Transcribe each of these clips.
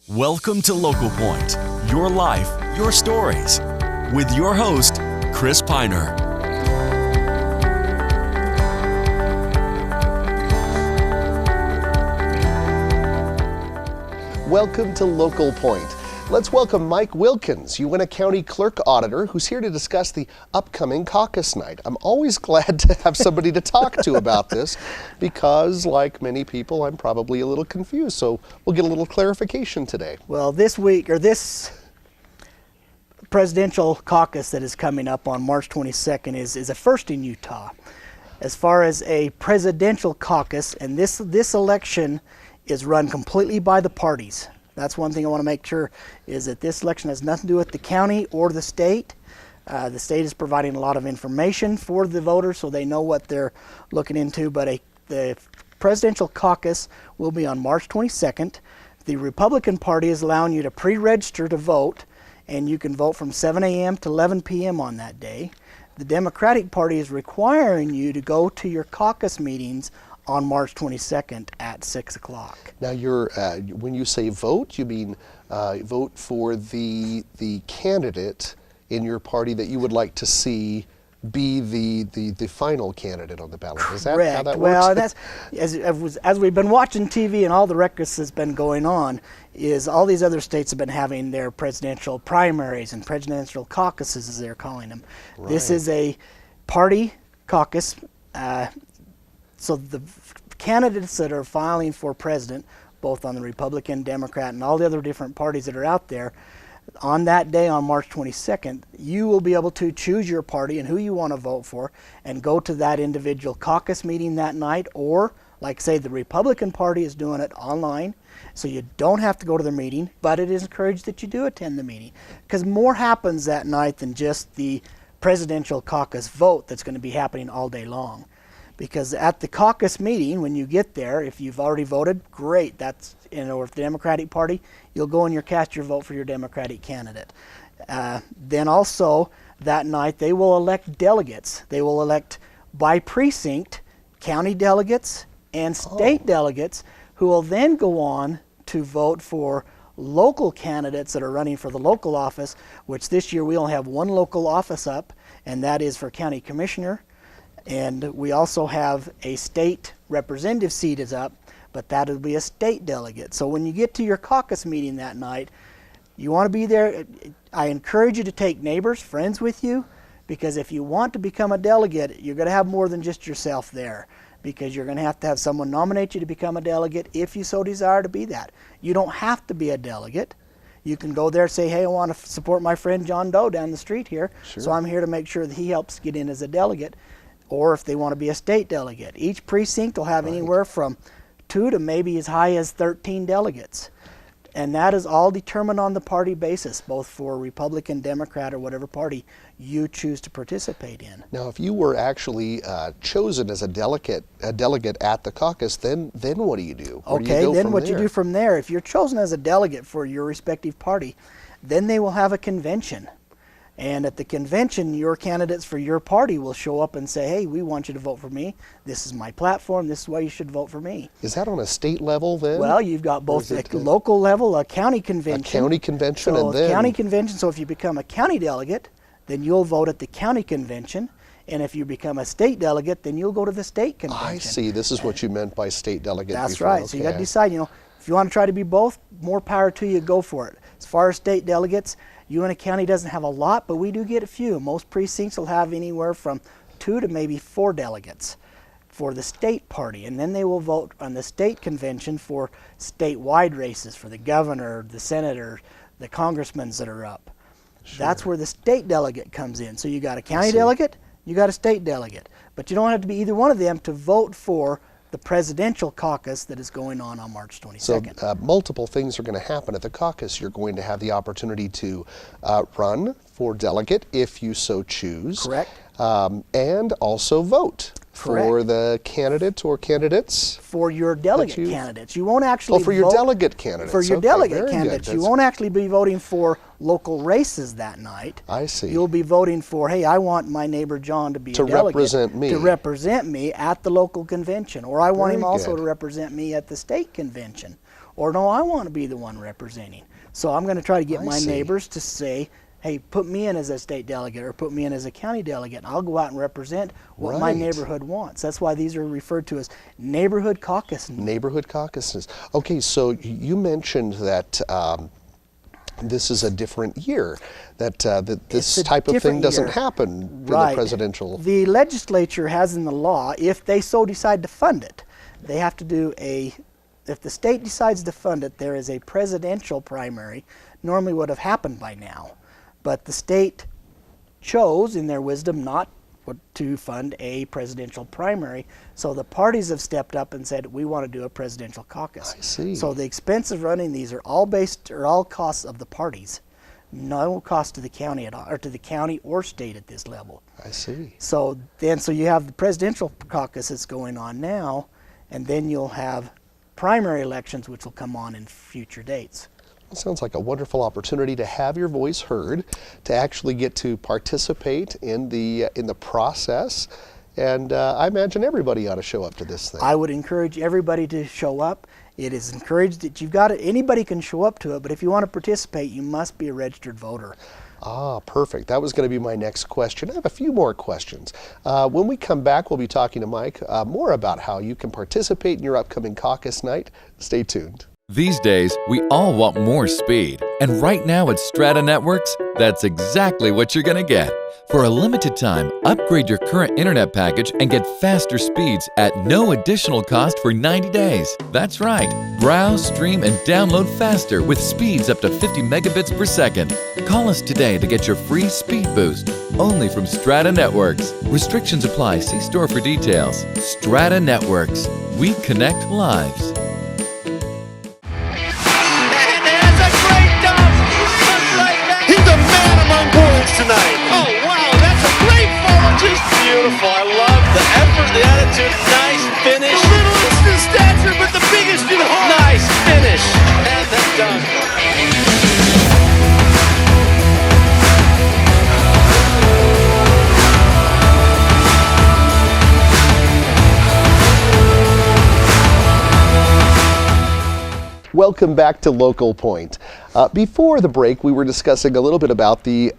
Welcome to Local Point, your life, your stories, with your host, Chris Piner. Welcome to Local Point. Let's welcome Mike Wilkins, Uintah County Clerk Auditor, who's here to discuss the upcoming caucus night. I'm always glad to have somebody to talk to about this because, like many people, I'm probably a little confused. So we'll get a little clarification today. Well, this presidential caucus that is coming up on March 22nd is a first in Utah. As far as a presidential caucus, and this election is run completely by the parties. That's one thing I want to make sure is that this election has nothing to do with the county or the state. The state is providing a lot of information for the voters so they know what they're looking into, but the presidential caucus will be on March 22nd. The Republican Party is allowing you to pre-register to vote, and you can vote from 7 a.m. to 11 p.m. on that day. The Democratic Party is requiring you to go to your caucus meetings on March 22nd at 6 o'clock. Now, when you say vote, you mean vote for the candidate in your party that you would like to see be the final candidate on the ballot. Is that how that works? Well, that's as we've been watching TV and all the ruckus that's been going on, is all these other states have been having their presidential primaries and presidential caucuses, as they're calling them. Right. This is a party caucus. So the candidates that are filing for president, both on the Republican, Democrat, and all the other different parties that are out there, on that day, on March 22nd, you will be able to choose your party and who you want to vote for and go to that individual caucus meeting that night, or, like say, the Republican Party is doing it online, so you don't have to go to the meeting, but it is encouraged that you do attend the meeting, because more happens that night than just the presidential caucus vote that's going to be happening all day long. Because at the caucus meeting, when you get there, if you've already voted, great. That's, or if the Democratic Party, you'll go and cast your vote for your Democratic candidate. Then also that night, they will elect delegates. They will elect by precinct county delegates and state delegates, who will then go on to vote for local candidates that are running for the local office, which this year we only have one local office up, and that is for county commissioner. And we also have a state representative seat is up, but that'll be a state delegate. So when you get to your caucus meeting that night, you want to be there. I encourage you to take neighbors, friends with you, because if you want to become a delegate, you're going to have more than just yourself there, because you're going to have someone nominate you to become a delegate if you so desire to be that. You don't have to be a delegate. You can go there and say, hey, I want to support my friend John Doe down the street here, so I'm here to make sure that he helps get in as a delegate. Or if they want to be a state delegate. Each precinct will have anywhere from 2 to maybe as high as 13 delegates. And that is all determined on the party basis, both for Republican, Democrat, or whatever party you choose to participate in. Now, if you were actually chosen as a delegate at the caucus, then what do you do? Okay, then what you do from there, if you're chosen as a delegate for your respective party, then they will have a convention. And at the convention, your candidates for your party will show up and say, hey, we want you to vote for me. This is my platform. This is why you should vote for me. Is that on a state level then? Well, you've got both a local level, a county convention. A county convention, so and then... county convention, so if you become a county delegate, then you'll vote at the county convention. And if you become a state delegate, then you'll go to the state convention. I see. This is what you meant by state delegate. That's before. right. Okay. So you got to decide, if you want to try to be both, more power to you, go for it. As far as state delegates, Uintah County doesn't have a lot, but we do get a few. Most precincts will have anywhere from 2 to maybe 4 delegates for the state party, and then they will vote on the state convention for statewide races for the governor, the senator, the congressmen that are up. Sure. That's where the state delegate comes in. So you got a county delegate, you got a state delegate, but you don't have to be either one of them to vote for the presidential caucus that is going on March 22nd. So multiple things are going to happen at the caucus. You're going to have the opportunity to run for delegate if you so choose. Correct. And also vote. For the candidate or candidates? For your delegate candidates. You won't actually for your delegate candidates. For your delegate candidates. You won't actually be voting for local races that night. I see. You'll be voting for, hey, I want my neighbor John to be a delegate. To represent me at the local convention. Or I want him also to represent me at the state convention. or no, I want to be the one representing. So I'm going to try to get my neighbors to say, hey, put me in as a state delegate or put me in as a county delegate, and I'll go out and represent what my neighborhood wants. That's why these are referred to as neighborhood caucuses. Neighborhood caucuses. Okay, so you mentioned that this is a different year, that this type of thing doesn't happen in the presidential. The legislature has in the law, if they so decide to fund it, they have to do if the state decides to fund it, there is a presidential primary, normally would have happened by now. But the state chose, in their wisdom, not to fund a presidential primary. So the parties have stepped up and said, we want to do a presidential caucus. I see. So the expense of running these are all costs of the parties. No cost to the county at all, or to the county or state at this level. I see. So you have the presidential caucus that's going on now, and then you'll have primary elections, which will come on in future dates. It sounds like a wonderful opportunity to have your voice heard, to actually get to participate in the process, and I imagine everybody ought to show up to this thing. I would encourage everybody to show up. It is encouraged that you've got it. Anybody can show up to it, but if you want to participate, you must be a registered voter. Ah, perfect. That was going to be my next question. I have a few more questions. When we come back, we'll be talking to Mike more about how you can participate in your upcoming caucus night. Stay tuned. These days, we all want more speed. And right now at Strata Networks, that's exactly what you're going to get. For a limited time, upgrade your current internet package and get faster speeds at no additional cost for 90 days. That's right. Browse, stream, and download faster with speeds up to 50 megabits per second. Call us today to get your free speed boost. Only from Strata Networks. Restrictions apply. See store for details. Strata Networks. We connect lives. Tonight. Oh, wow, that's a great photo. Just beautiful. I love the effort, the attitude. Nice finish. The littlest in stature, but the biggest in heart. Nice finish. And that's done. Welcome back to Local Point. Before the break, we were discussing a little bit about the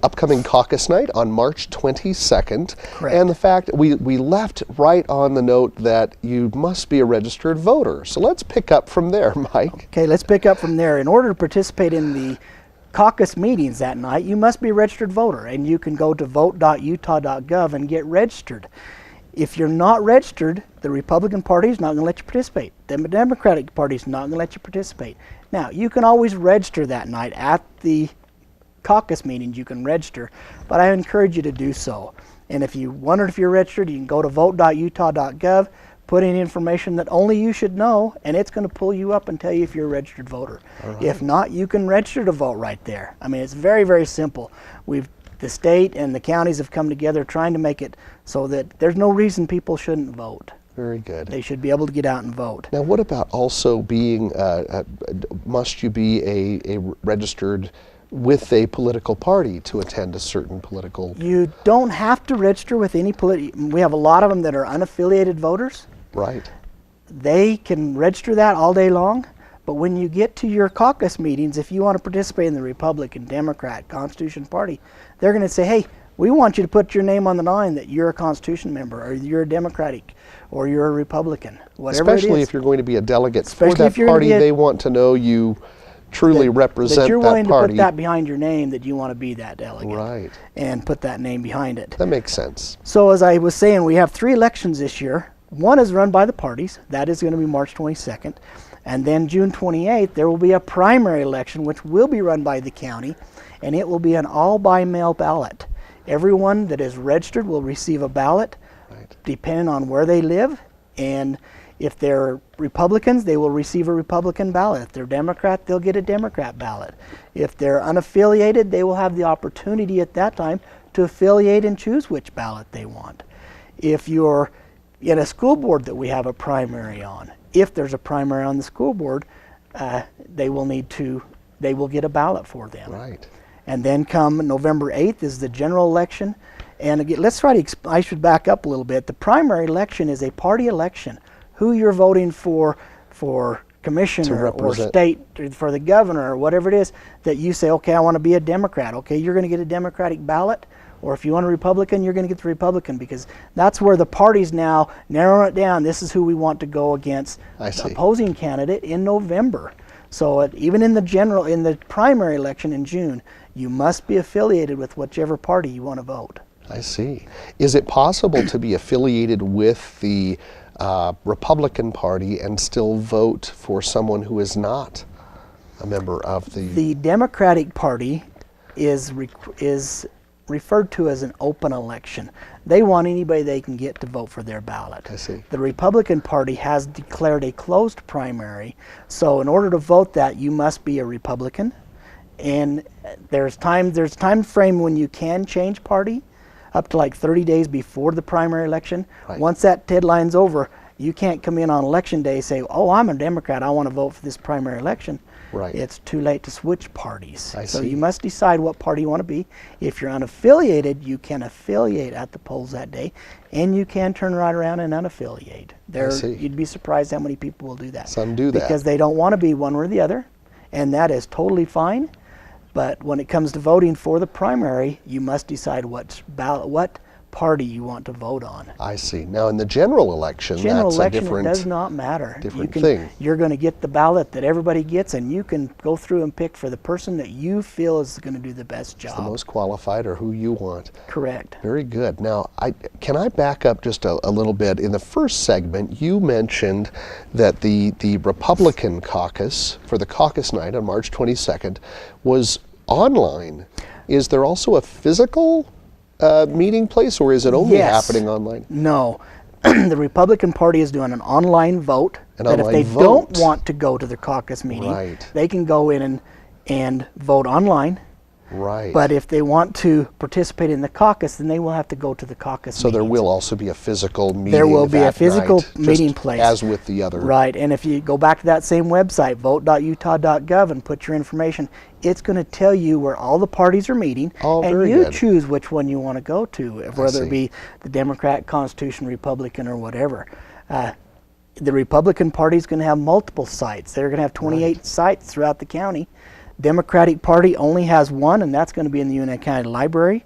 upcoming caucus night on March 22nd. Correct. And the fact we left right on the note that you must be a registered voter. So let's pick up from there, Mike. Okay, let's pick up from there. In order to participate in the caucus meetings that night, you must be a registered voter, and you can go to vote.utah.gov and get registered. If you're not registered, the Republican Party is not going to let you participate. The Democratic Party is not going to let you participate. Now, you can always register that night at the caucus meetings. You can register, but I encourage you to do so. And if you wondered if you're registered, you can go to vote.utah.gov, put in information that only you should know, and it's going to pull you up and tell you if you're a registered voter. Right. If not, you can register to vote right there. I mean, it's very, very simple. The state and the counties have come together trying to make it so that there's no reason people shouldn't vote. Very good. They should be able to get out and vote. Now, what about also being, must you be a registered with a political party to attend a certain political? You don't have to register with any we have a lot of them that are unaffiliated voters. Right. They can register that all day long. But when you get to your caucus meetings, if you want to participate in the Republican, Democrat, Constitution Party, they're going to say, hey, we want you to put your name on the line that you're a Constitution member, or you're a Democratic, or you're a Republican, whatever it is. Especially if you're going to be a delegate for that party, they want to know you truly represent that party. That you're willing to put that behind your name, that you want to be that delegate. Right. And put that name behind it. That makes sense. So as I was saying, we have 3 elections this year. One is run by the parties. That is going to be March 22nd. And then June 28th, there will be a primary election, which will be run by the county, and it will be an all-by-mail ballot. Everyone that is registered will receive a ballot, depending on where they live. And if they're Republicans, they will receive a Republican ballot. If they're Democrat, they'll get a Democrat ballot. If they're unaffiliated, they will have the opportunity at that time to affiliate and choose which ballot they want. If you're in a school board that we have a primary on, if there's a primary on the school board, they will get a ballot for them. Right. And then come November 8th is the general election. And again, let's try to, I should back up a little bit. The primary election is a party election. Who you're voting for commissioner or represent. state for the governor or whatever it is, that you say, okay, I want to be a Democrat. Okay, you're going to get a Democratic ballot. Or if you want a Republican, you're going to get the Republican, because that's where the parties now narrow it down. This is who we want to go against the opposing candidate in November. So even in the primary election in June, you must be affiliated with whichever party you want to vote. I see. Is it possible to be affiliated with the Republican Party and still vote for someone who is not a member of the... The Democratic Party is referred to as an open election. They want anybody they can get to vote for their ballot. I see. The Republican Party has declared a closed primary, so in order to vote that, you must be a Republican, and there's time frame when you can change party, up to like 30 days before the primary election. Right. Once that deadline's over, you can't come in on election day and say, oh, I'm a Democrat, I want to vote for this primary election. Right. It's too late to switch parties. I So see. you must decide what party you want to be. If you're unaffiliated, you can affiliate at the polls that day, and you can turn right around and unaffiliate. see. You'd be surprised how many people will do that. Some do that. Because they don't want to be one or the other, and that is totally fine. But when it comes to voting for the primary, you must decide what party you want to vote on. I see. Now in the general election, General that's election, a different... it does not matter. different thing. You're going to get the ballot that everybody gets, and you can go through and pick for the person that you feel is going to do the best job. the most qualified or who you want. Correct. Very good. Now, can I back up just a little bit? In the first segment, you mentioned that the Republican caucus, for the caucus night on March 22nd, was online. Is there also a physical meeting place, or is it only Yes. happening online? No. The Republican Party is doing an online vote. An that online if they vote. don't want to go to the caucus meeting, Right. they can go in and vote online. Right. But if they want to participate in the caucus, then they will have to go to the caucus so there meetings. will also be a physical meeting. There will be a that physical night, meeting just place. as with the other. Right, and if you go back to that same website, vote.utah.gov, and put your information, it's going to tell you where all the parties are meeting, Oh, and very you good. choose which one you want to go to, whether see. it be the Democrat, Constitution, Republican, or whatever. The Republican Party is going to have multiple sites. They're going to have 28 sites throughout the county. Democratic Party only has one, and that's going to be in the Uintah County Library.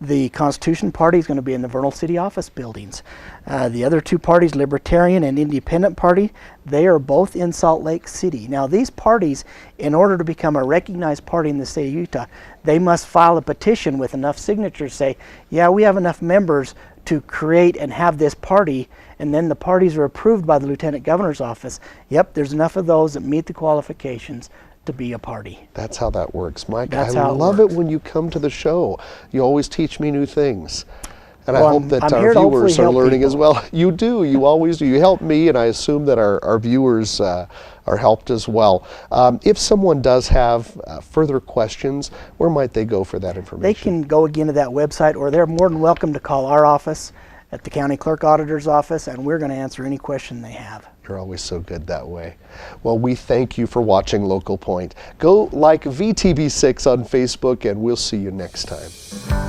The Constitution Party is going to be in the Vernal City office buildings. The other two parties, Libertarian and Independent Party, they are both in Salt Lake City. Now, these parties, in order to become a recognized party in the state of Utah, they must file a petition with enough signatures, say, yeah, we have enough members to create and have this party, and then the parties are approved by the Lieutenant Governor's office. Yep, there's enough of those that meet the qualifications to be a party. That's how that works, Mike. That's I how it love it works. when you come to the show. You always teach me new things. And I Well, hope that I'm our here to hopefully viewers are help learning as people. well. You do. You always do. You help me, and I assume that our viewers are helped as well. If someone does have further questions, where might they go for that information? They can go again to that website, or they're more than welcome to call our office at the County Clerk Auditor's office, and we're going to answer any question they have. You're always so good that way. Well, we thank you for watching Local Point. Go like VTB6 on Facebook, and we'll see you next time.